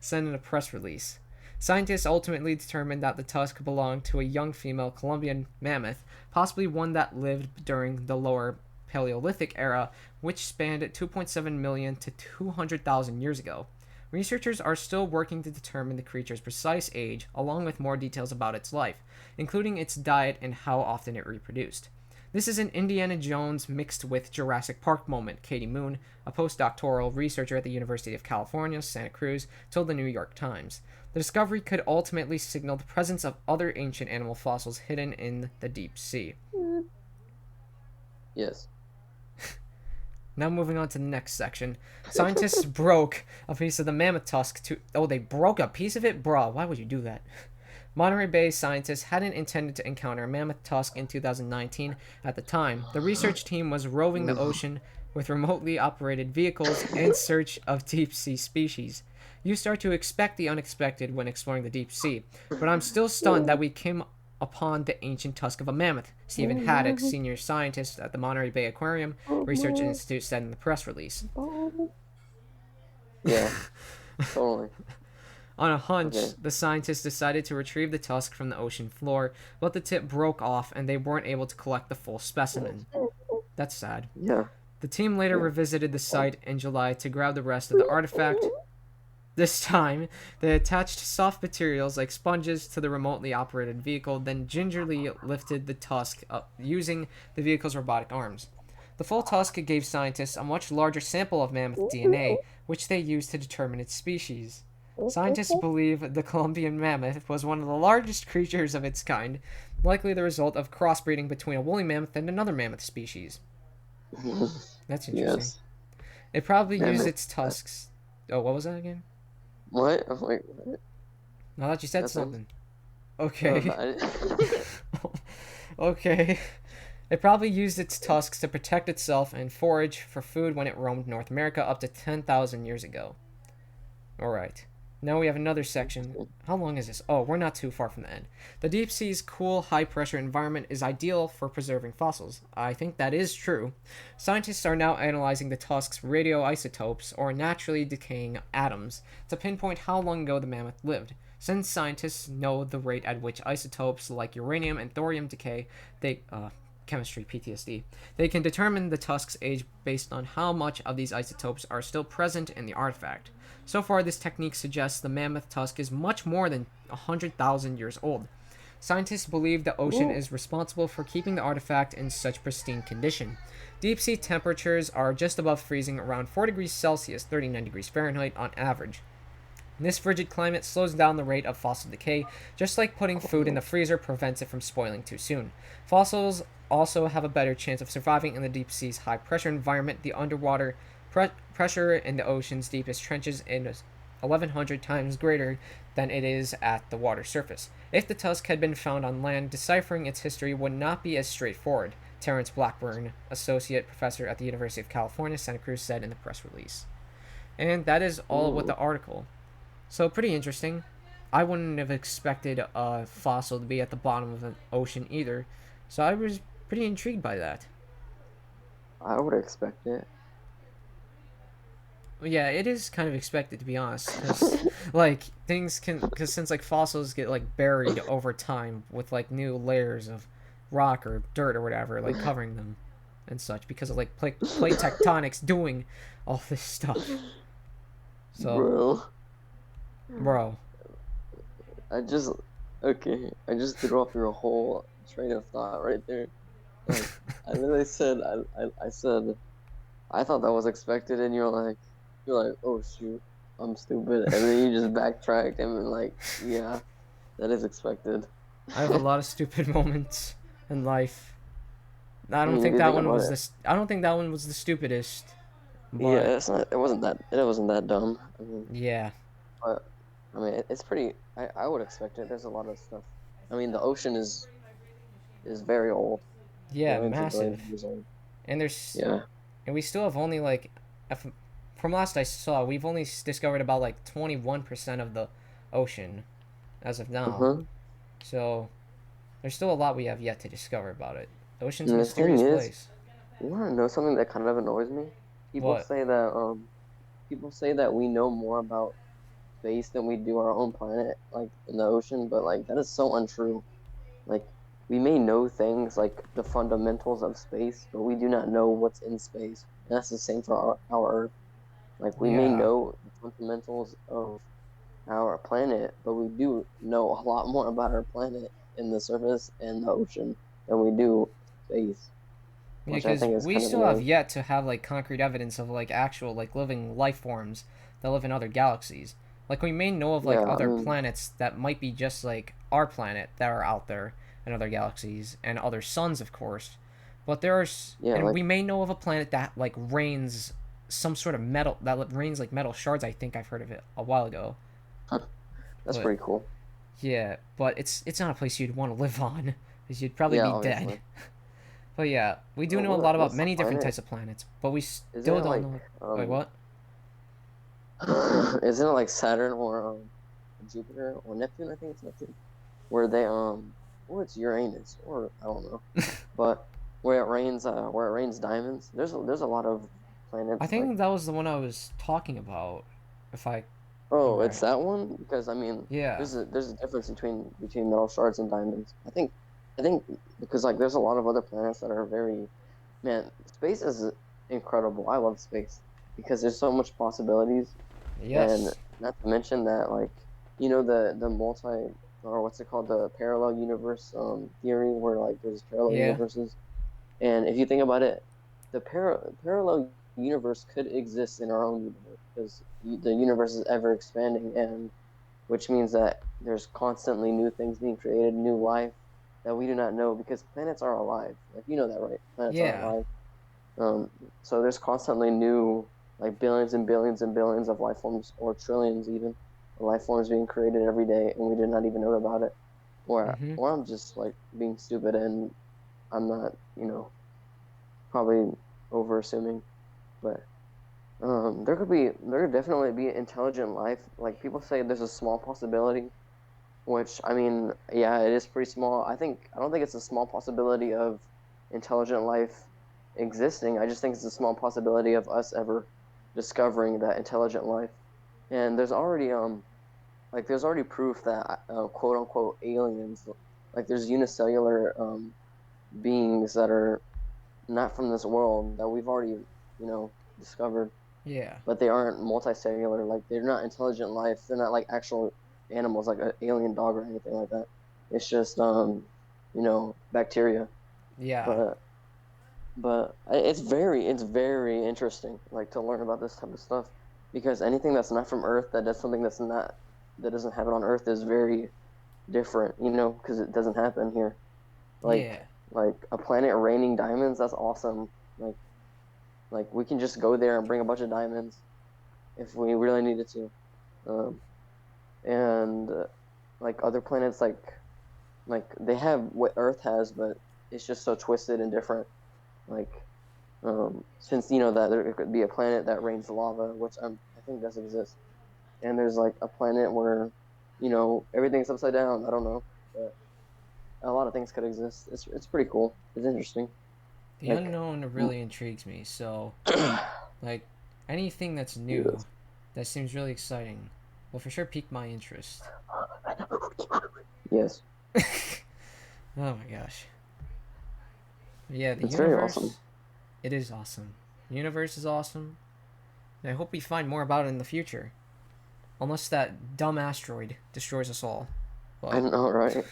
Sent in a press release. Scientists ultimately determined that the tusk belonged to a young female Columbian mammoth, possibly one that lived during the lower Paleolithic era, which spanned 2.7 million to 200,000 years ago. Researchers are still working to determine the creature's precise age, along with more details about its life, including its diet and how often it reproduced. This is an Indiana Jones mixed with Jurassic Park moment, Katie Moon, a postdoctoral researcher at the University of California, Santa Cruz, told the New York Times. The discovery could ultimately signal the presence of other ancient animal fossils hidden in the deep sea. Yes. Now moving on to the next section. Scientists broke a piece of the mammoth tusk to... Oh, they broke a piece of it? Bruh, why would you do that? Monterey Bay scientists hadn't intended to encounter a mammoth tusk in 2019. At the time, the research team was roving the ocean with remotely operated vehicles in search of deep-sea species. You start to expect the unexpected when exploring the deep sea, but I'm still stunned that we came upon the ancient tusk of a mammoth, Stephen Haddock, senior scientist at the Monterey Bay Aquarium Research Institute, said in the press release. Yeah, totally. On a hunch, the scientists decided to retrieve the tusk from the ocean floor, but the tip broke off and they weren't able to collect the full specimen. That's sad. Yeah. The team later revisited the site in July to grab the rest of the artifact. This time, they attached soft materials like sponges to the remotely operated vehicle, then gingerly lifted the tusk up using the vehicle's robotic arms. The full tusk gave scientists a much larger sample of mammoth DNA, which they used to determine its species. Scientists believe the Columbian mammoth was one of the largest creatures of its kind, likely the result of crossbreeding between a woolly mammoth and another mammoth species. That's interesting. Yes. It probably used its tusks... Oh, what was that again? What? I'm like, what? I thought you said That's something. Okay. No, Okay. It probably used its tusks to protect itself and forage for food when it roamed North America up to 10,000 years ago. Alright. Now we have another section. How long is this? Oh, we're not too far from the end. The deep sea's cool, high-pressure environment is ideal for preserving fossils. I think that is true. Scientists are now analyzing the tusk's radioisotopes, or naturally decaying atoms, to pinpoint how long ago the mammoth lived. Since scientists know the rate at which isotopes like uranium and thorium decay, chemistry PTSD, they can determine the tusk's age based on how much of these isotopes are still present in the artifact. So far, this technique suggests the mammoth tusk is much more than 100,000 years old. Scientists believe the ocean is responsible for keeping the artifact in such pristine condition. Deep sea temperatures are just above freezing, around 4 degrees Celsius, 39 degrees Fahrenheit on average. This frigid climate slows down the rate of fossil decay, just like putting food in the freezer prevents it from spoiling too soon. Fossils also have a better chance of surviving in the deep sea's high-pressure environment. The underwater pressure in the ocean's deepest trenches is 1,100 times greater than it is at the water surface. If the tusk had been found on land, deciphering its history would not be as straightforward, Terrence Blackburn, associate professor at the University of California, Santa Cruz, said in the press release. And that is all with the article. So pretty interesting. I wouldn't have expected a fossil to be at the bottom of the ocean either, so I was pretty intrigued by that. I would expect it. Yeah, it is kind of expected, to be honest, because like since like fossils get like buried over time with like new layers of rock or dirt or whatever like covering them and such, because of like plate tectonics doing all this stuff. So, bro, I just threw off your whole train of thought right there. Like, I literally said, I said, I thought that was expected, and you're like, oh shoot, I'm stupid, and then you just backtracked and been like, yeah, that is expected. I have a lot of stupid moments in life. I don't think that one was the stupidest. But, yeah, it wasn't that dumb. I mean, yeah. But I mean, it's pretty. I would expect it. There's a lot of stuff. I mean, the ocean is very old. Yeah, Millions of massive. billions of years old. And there's Yeah. and we still have only like, from last I saw, we've only discovered about like 21% of the ocean as of now. So there's still a lot we have yet to discover about it. The ocean's a mysterious place. You want to know something that kind of annoys me? People say that we know more about space than we do our own planet, like in the ocean, but like that is so untrue. Like, we may know things like the fundamentals of space, but we do not know what's in space. And that's the same for our Earth. Like, we may know the fundamentals of our planet, but we do know a lot more about our planet in the surface and the ocean than we do space. which I Because think is we kind of still have annoying. yet to have like concrete evidence of like actual like living life forms that live in other galaxies. Like we may know of like Yeah, I other mean, planets that might be just like our planet that are out there in other galaxies and other suns, of course. But yeah, and like we may know of a planet that like rains some sort of metal that rains like metal shards. I think I've heard of it a while ago. that's But pretty cool. yeah, but it's not a place you'd want to live on because you'd probably Yeah, be dead. obviously. But yeah, we do know a lot about What's the many different planet? types of planets, but we Isn't still it don't like know. Wait, um what? isn't it like Saturn or Jupiter or Neptune? I think it's Neptune. Where they or it's Uranus or I don't know. But where it rains diamonds. There's a lot of I planets like think that was the one I was talking about. If I am oh, it's right. that one because I mean Yeah. there's a difference between metal shards and diamonds. I think because like there's a lot of other planets that are very man, space is incredible. I love space because there's so much possibilities. And Yes. not to mention that, like, you know, the multi or what's it called, the parallel universe theory, where like there's parallel Yeah. universes. And if you think about it, the parallel universe could exist in our own universe because the universe is ever expanding, and which means that there's constantly new things being created, new life that we do not know because planets are alive. Like you know that, right? Planets are Yeah. alive. Um, so there's constantly new, like billions and billions and billions of life forms, or trillions even, of life forms being created every day, and we did not even know about it. Mhm. Or I'm just like being stupid, and I'm not, probably over assuming, but there could definitely be intelligent life. Like people say, there's a small possibility, which I mean, yeah, it is pretty small. I don't think it's a small possibility of intelligent life existing. I just think it's a small possibility of us ever discovering that intelligent life. And there's already proof that quote unquote aliens, like there's unicellular beings that are not from this world that we've already, discovered, Yeah. but they aren't multicellular. Like they're not intelligent life. They're not like actual animals, like an alien dog or anything like that. It's just bacteria. Yeah. But it's very interesting, like to learn about this type of stuff, because anything that's not from Earth that does something that doesn't happen on Earth is very different, because it doesn't happen here. Like Yeah. like a planet raining diamonds, that's awesome. Like like we can just go there and bring a bunch of diamonds if we really needed to. Um, and like other planets, like they have what Earth has, but it's just so twisted and different. Like since that there could be a planet that rains lava, which I think does exist, and there's like a planet where everything's upside down. I don't know, but a lot of things could exist. It's pretty cool. It's interesting. The Like, unknown really intrigues me. So, like, anything that's new, yes. that seems really exciting, will for sure pique my interest. Yes, Oh my gosh. Yeah, the it's very awesome. universe, it is awesome. The universe is awesome. And I hope we find more about it in the future. Unless that dumb asteroid destroys us all. I But know, right?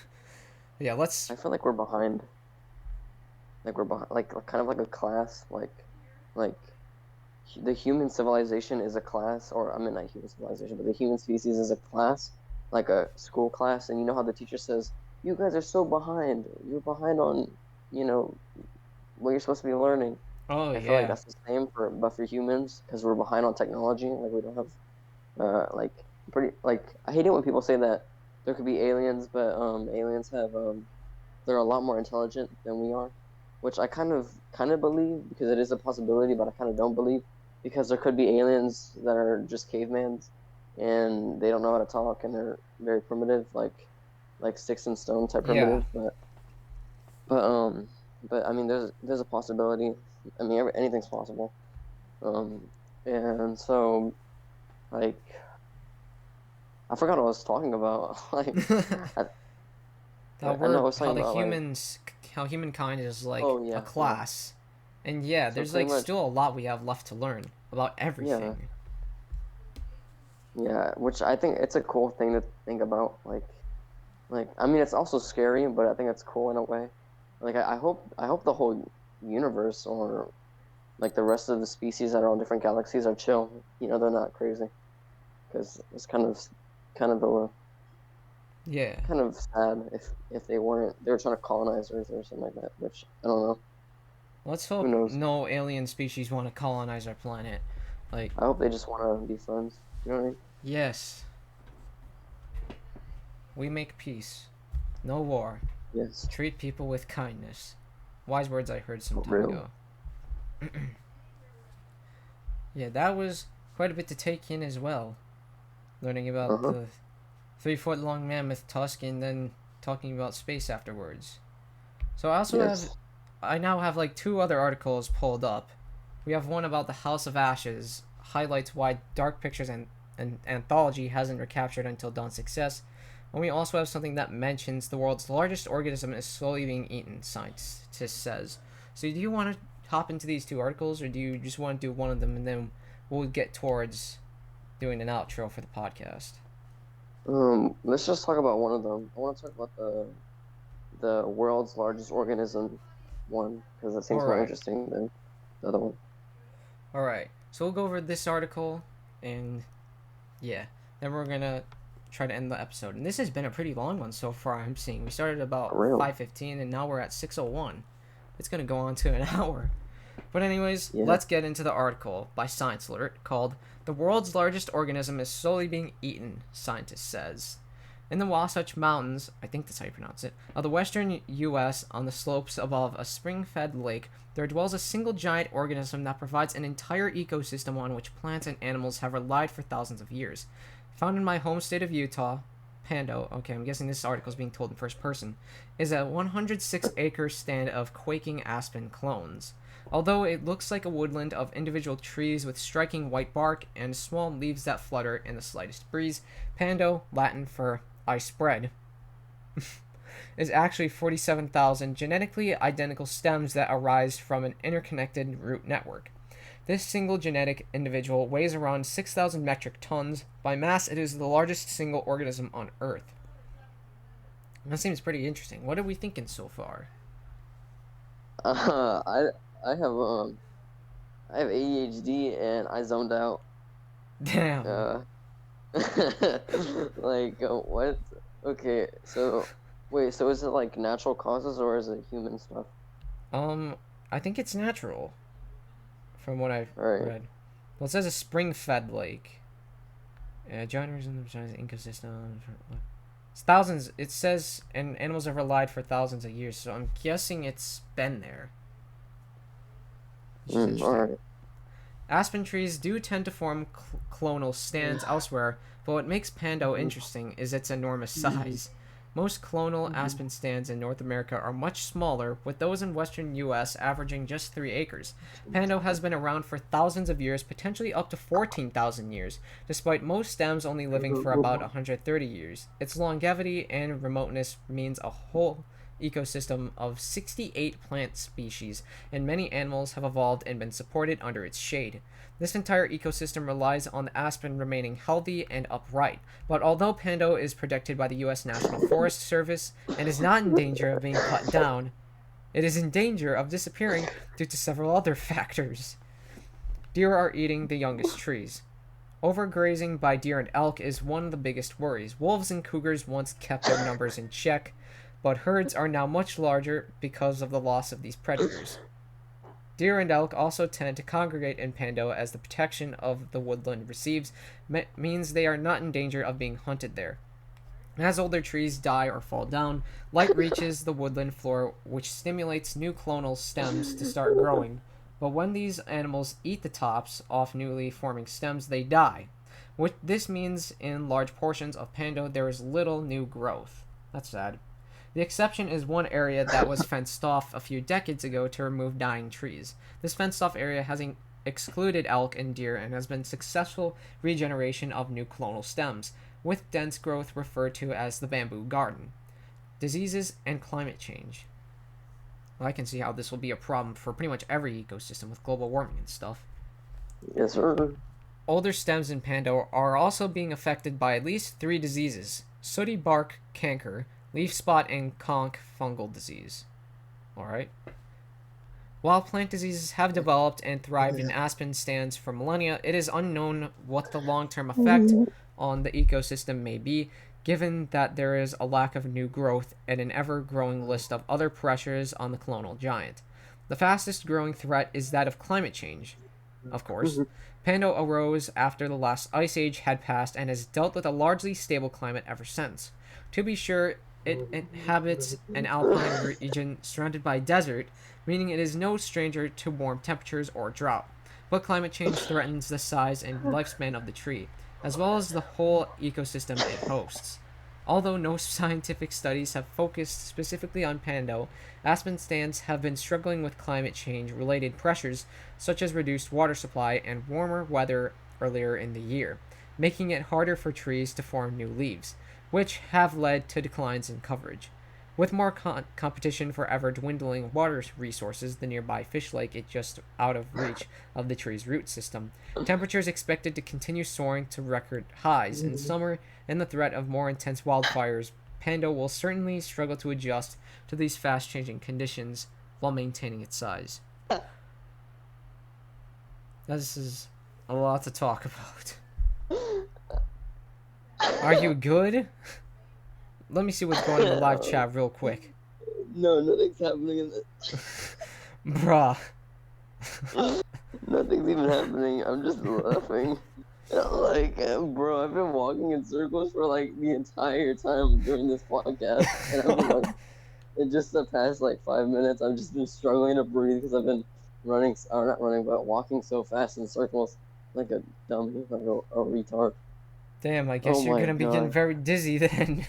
yeah, let's. I feel like we're behind. Like we're behind, like kind of like a class. Like the human civilization is a class, or I mean not human civilization, but the human species is a class, like a school class. And you know how the teacher says, "You guys are so behind. You're behind on, you know, what you're supposed to be learning." Oh, I feel like yeah. that's the same for humans because we're behind on technology. Like we don't have like pretty like I hate it when people say that there could be aliens, but aliens have they're a lot more intelligent than we are, which I kind of believe because it is a possibility, but I kind of don't believe because there could be aliens that are just cavemans and they don't know how to talk and they're very primitive, like sticks and stone type Yeah. primitive. But but I mean, there's a possibility. I mean, anything's possible. Um, and so like I forgot what I was talking about. Like I, I know I was How talking the about like humans, how humankind is like oh a yeah. class. And yeah, So there's pretty like much still a lot we have left to learn about yeah. everything. Yeah, which I think it's a cool thing to think about. Like I mean, it's also scary, but I think it's cool in a way. Like I hope the whole universe, or like the rest of the species that are on different galaxies are chill. They're not crazy. Because it's Yeah. kind of sad if they were trying to colonize Earth or something like that. Which I don't know. Let's Who hope knows? no alien species want to colonize our planet. Like, I hope they just want to be friends. You know what I mean? yes, we make peace. No war. Yes. Treat people with kindness. Wise words I heard some For time real. ago. Yeah, that was quite a bit to take in as well. Learning Uh about huh. the 3 foot long mammoth tusk and then talking about space afterwards. So Yes. I now have like 2 other articles pulled up. We have one about the House of Ashes, highlights why Dark Pictures and Anthology hasn't recaptured Until Dawn's success. And we also have something that mentions the world's largest organism is slowly being eaten, scientist says. So do you want to hop into these 2 articles, or do you just want to do one of them and then we'll get towards doing an outro for the podcast? Let's just talk about one of them. I want to talk about the world's largest organism one because that seems more Alright. interesting than the other one. Alright. So we'll go over this article and yeah. Then we're gonna try to end the episode. And this has been a pretty long one so far, I'm seeing. We started about For real. 5:15 and now we're at 6:01. It's gonna go on to an hour. But anyways, Yeah. let's get into the article by Science Alert called "The World's Largest Organism is Slowly Being Eaten," scientist says. In the Wasatch Mountains, I think that's how you pronounce it, of the western U.S. on the slopes above a spring-fed lake, there dwells a single giant organism that provides an entire ecosystem on which plants and animals have relied for thousands of years. Found in my home state of Utah, Pando, okay, I'm guessing this article is being told in first person, is a 106-acre stand of quaking aspen clones. Although it looks like a woodland of individual trees with striking white bark and small leaves that flutter in the slightest breeze, Pando, Latin for I spread, is actually 47,000 genetically identical stems that arise from an interconnected root network. This single genetic individual weighs around 6,000 metric tons. By mass, it is the largest single organism on Earth. That seems pretty interesting. What are we thinking so far? Uh, I I have I have ADHD and I zoned out. Damn. Uh, like what? Okay, so wait, so is it like natural causes or is it human stuff? Um, I think it's natural, from what I've All right. read. Well, it says a spring-fed lake. Giant organism, giant ecosystem. It's thousands. It says, and animals have relied for thousands of years. So I'm guessing it's been there. Which is All interesting. right. Aspen trees do tend to form clonal stands elsewhere, but what makes Pando Mhm. interesting is its enormous size. Most clonal Mhm. aspen stands in North America are much smaller, with those in western U.S. averaging just 3 acres. Pando has been around for thousands of years, potentially up to 14,000 years, despite most stems only living for about 130 years. Its longevity and remoteness means a whole ecosystem of 68 plant species, and many animals have evolved and been supported under its shade. This entire ecosystem relies on the aspen remaining healthy and upright. But although Pando is protected by the U.S. National Forest Service and is not in danger of being cut down, it is in danger of disappearing due to several other factors. Deer are eating the youngest trees. Overgrazing by deer and elk is one of the biggest worries. Wolves and cougars once kept their numbers in check, but herds are now much larger because of the loss of these predators. Deer and elk also tend to congregate in Pando as the protection of the woodland receives means they are not in danger of being hunted there. As older trees die or fall down, light reaches the woodland floor, which stimulates new clonal stems to start growing. But when these animals eat the tops off newly forming stems, they die. What this means in large portions of Pando, there is little new growth. That's sad. The exception is one area that was fenced off a few decades ago to remove dying trees. This fenced off area has excluded elk and deer and has been successful regeneration of new clonal stems, with dense growth referred to as the bamboo garden. Diseases and climate change. Well, I can see how this will be a problem for pretty much every ecosystem with global warming and stuff. Yes, sir. Older stems in Pando are also being affected by at least 3 diseases: sooty bark canker, leaf spot, and conch fungal disease. Alright. While plant diseases have developed and thrived in aspen stands for millennia, it is unknown what the long-term effect on the ecosystem may be, given that there is a lack of new growth and an ever-growing list of other pressures on the colonial giant. The fastest growing threat is that of climate change. Of course, Pando arose after the last ice age had passed and has dealt with a largely stable climate ever since. To be sure, it inhabits an alpine region surrounded by desert, meaning it is no stranger to warm temperatures or drought. But climate change threatens the size and lifespan of the tree, as well as the whole ecosystem it hosts. Although no scientific studies have focused specifically on Pando, aspen stands have been struggling with climate change related pressures such as reduced water supply and warmer weather earlier in the year, making it harder for trees to form new leaves, which have led to declines in coverage. With more competition for ever dwindling water resources, the nearby fish lake is just out of reach of the tree's root system. Temperatures expected to continue soaring to record highs in summer, and the threat of more intense wildfires. Pando will certainly struggle to adjust to these fast-changing conditions while maintaining its size. This is a lot to talk about. Are you good? Let me see what's going on in the live chat real quick. No, nothing's happening in this. Bruh. Nothing's even happening. I'm just laughing. Like, bro, I've been walking in circles for like the entire time during this podcast, and I've been like, in just the past like 5 minutes, I've just been struggling to breathe because I've been running, or not running, but walking so fast in circles, like a dummy, like a retard. Damn, I guess you're gonna be getting very dizzy then.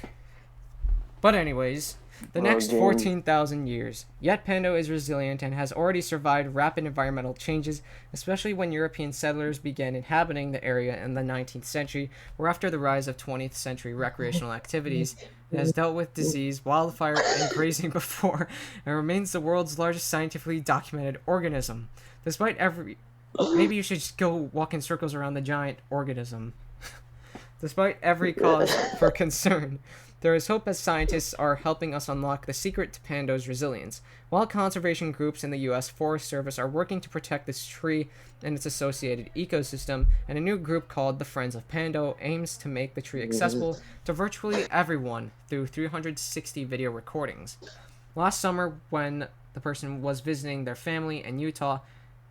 But anyways, the next 14,000 years, yet Pando is resilient and has already survived rapid environmental changes, especially when European settlers began inhabiting the area in the 19th century, or after the rise of 20th century recreational activities. It has dealt with disease, wildfire, and grazing before, and remains the world's largest scientifically documented organism. Despite every... Maybe you should just go walk in circles around the giant organism. Despite every cause for concern, there is hope as scientists are helping us unlock the secret to Pando's resilience. While conservation groups in the U.S. Forest Service are working to protect this tree and its associated ecosystem, and a new group called the Friends of Pando aims to make the tree accessible to virtually everyone through 360 video recordings. Last summer, when the person was visiting their family in Utah,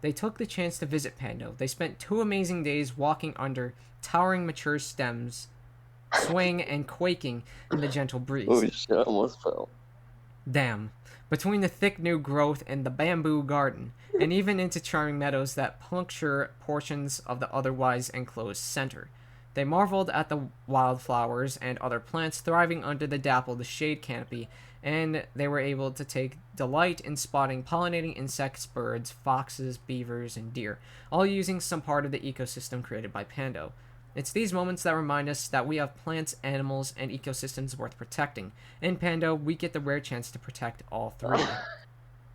they took the chance to visit Pando. They spent 2 amazing days walking under towering mature stems, swaying and quaking in the gentle breeze. Oh shit, I almost fell. Damn. Between the thick new growth in the bamboo garden, and even into charming meadows that puncture portions of the otherwise enclosed center. They marveled at the wildflowers and other plants thriving under the dappled shade canopy, and they were able to take delight in spotting pollinating insects, birds, foxes, beavers, and deer, all using some part of the ecosystem created by Pando. It's these moments that remind us that we have plants, animals, and ecosystems worth protecting. In Pando, we get the rare chance to protect all 3.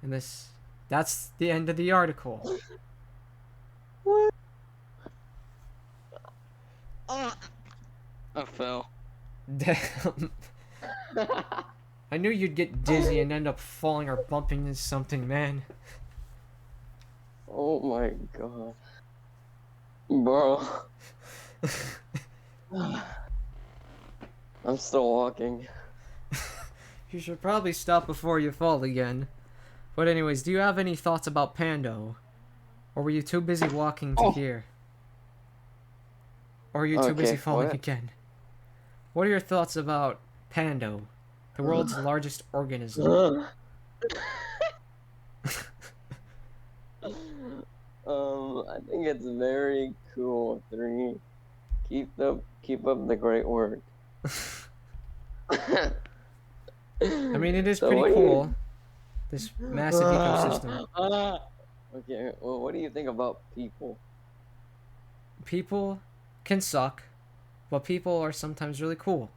And that's the end of the article. I fell. Damn. I knew you'd get dizzy and end up falling or bumping into something, man. Oh my god. Bro. I'm still walking. You should probably stop before you fall again. But anyways, do you have any thoughts about Pando? Or were you too busy walking to hear? Or are you too busy falling again? What are your thoughts about Pando, the world's largest organism? I think it's very cool. 3. Keep up the great work. I mean, it is pretty cool. This massive ecosystem. Okay, well, what do you think about people? People can suck, but people are sometimes really cool.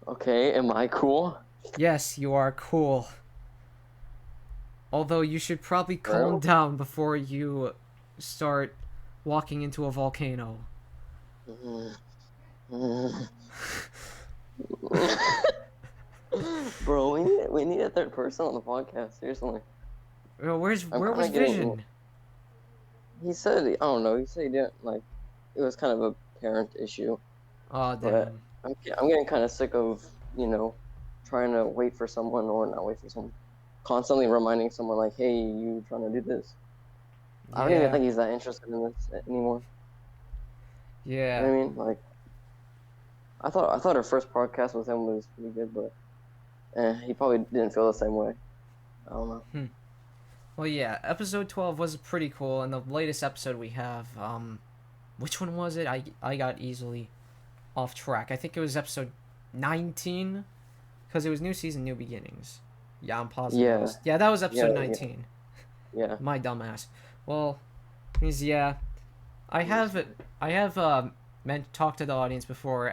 Okay, am I cool? Yes, you are cool. Although you should probably calm down before you start walking into a volcano. Bro, we need a 3rd person on the podcast, seriously. Where kinda was Vision? He said, I don't know. He said he didn't like. It was kind of a parent issue, Oh but damn. I'm getting kind of sick of trying to wait for someone or not wait for someone, constantly reminding someone like, hey, you trying to do this. I don't even Yeah. think he's that interested in this anymore. You know Yeah. what I mean? Like, I thought our first podcast with him was pretty good, but he probably didn't feel the same way. I don't know. Well, yeah. Episode 12 was pretty cool, and the latest episode we have, which one was it? I got easily off track. I think it was episode 19, because it was new season, new beginnings. Yeah, I'm positive that Yeah, was. Yeah, that was yeah, episode yeah, 19. yeah. My dumbass. Well, means yeah. I have talked to the audience before,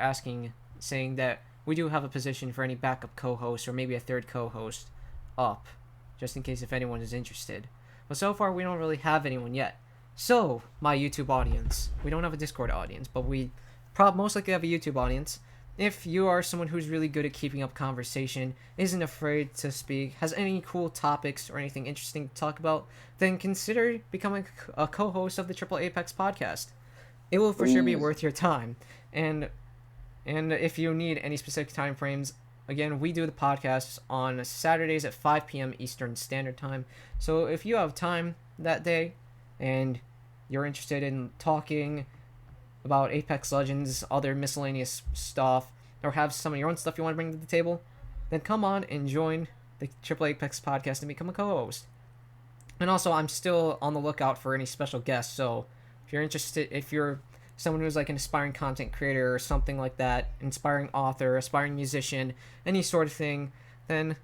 saying that we do have a position for any backup co-host or maybe a third co-host up, just in case if anyone is interested. But so far, we don't really have anyone yet. So, my YouTube audience, we don't have a Discord audience, but we most likely have a YouTube audience. If you are someone who's really good at keeping up conversation, isn't afraid to speak, has any cool topics or anything interesting to talk about, then consider becoming a co-host of the Triple A-Pex Podcast. It will for sure be Please. worth your time. And if you need any specific time frames, again, we do the podcasts on Saturdays at 5 p.m. Eastern Standard Time. So if you have time that day and you're interested in talking about Apex Legends, other miscellaneous stuff, or have some of your own stuff you want to bring to the table, then come on and join the Triple Apex Podcast and become a co-host. And also, I'm still on the lookout for any special guests, so if you're someone who's like an aspiring content creator or something like that, inspiring author, aspiring musician, any sort of thing, then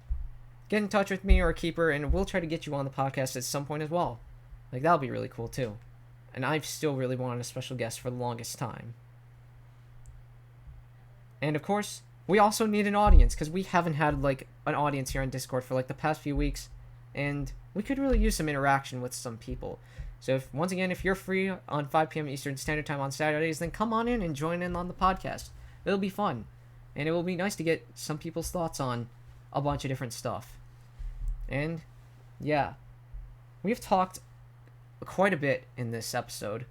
get in touch with me or Keeper, and we'll try to get you on the podcast at some point as well. Like, that'll be really cool, too. And I've still really wanted a special guest for the longest time. And of course, we also need an audience, because we haven't had like an audience here on Discord for like the past few weeks, and we could really use some interaction with some people. So once again, if you're free on 5 p.m. Eastern Standard Time on Saturdays, then come on in and join in on the podcast. It'll be fun, and it will be nice to get some people's thoughts on a bunch of different stuff. And yeah, we've talked quite a bit in this episode,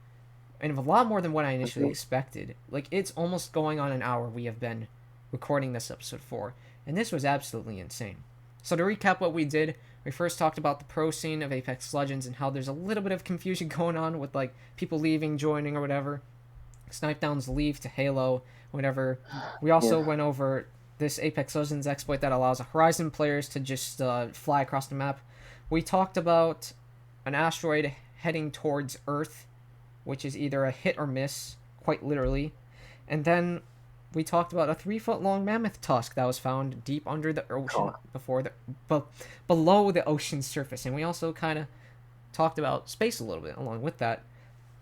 and a lot more than what I initially expected. Like, it's almost going on an hour we have been recording this episode for, and this was absolutely insane. So to recap what we did, we first talked about the pro scene of Apex Legends and how there's a little bit of confusion going on with like people leaving, joining, or whatever. Snipedown's leave to Halo, whatever. We also went over this Apex Legends exploit that allows Horizon players to just fly across the map. We talked about an asteroid heading towards Earth, which is either a hit or miss, quite literally. And then we talked about a 3-foot-long mammoth tusk that was found deep under the ocean below the ocean's surface. And we also kind of talked about space a little bit along with that.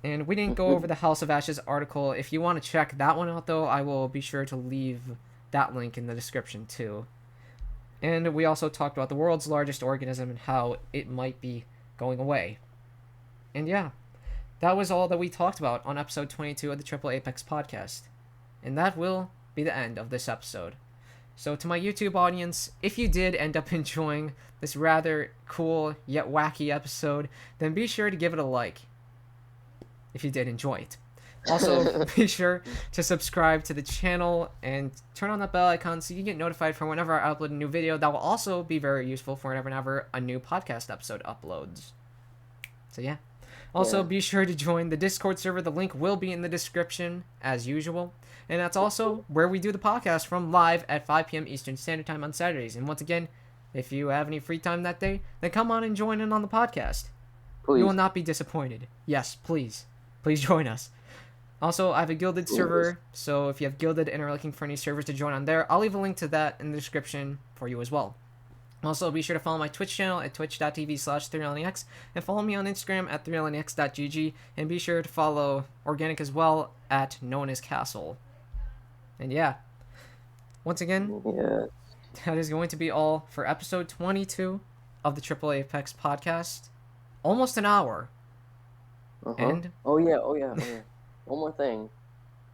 And we didn't go over the House of Ashes article. If you want to check that one out, though, I will be sure to leave that link in the description, too. And we also talked about the world's largest organism and how it might be going away. And yeah, that was all that we talked about on episode 22 of the Triple A-Pex Podcast. And that will be the end of this episode. So to my YouTube audience, if you did end up enjoying this rather cool yet wacky episode, then be sure to give it a like if you did enjoy it. Also, be sure to subscribe to the channel and turn on that bell icon so you get notified for whenever I upload a new video. That will also be very useful for whenever a new podcast episode uploads. So yeah. Also, be sure to join the Discord server. The link will be in the description, as usual. And that's also where we do the podcast from live at 5 p.m. Eastern Standard Time on Saturdays. And once again, if you have any free time that day, then come on and join in on the podcast. Please. You will not be disappointed. Yes, please. Please join us. Also, I have a Guilded server, so if you have Guilded and are looking for any servers to join on there, I'll leave a link to that in the description for you as well. Also, be sure to follow my Twitch channel at twitch.tv/3LNEX and follow me on Instagram at 3LNEX.gg, and be sure to follow Organic as well at Known as Castle. And yeah, once again, that is going to be all for episode 22 of the Triple A-Pex Podcast. Almost an hour. And Oh yeah. One more thing.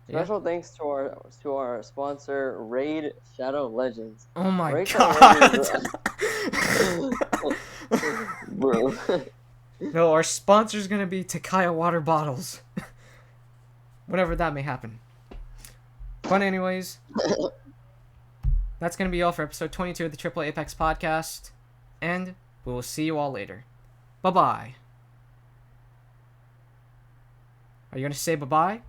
Special thanks to our sponsor, Raid Shadow Legends. Oh my god! Bro. No, our sponsor's gonna be Takaya water bottles. Whenever that may happen. But anyways, that's gonna be all for episode 22 of the Triple A-Pex Podcast. And we will see you all later. Bye-bye. Are you gonna say bye-bye?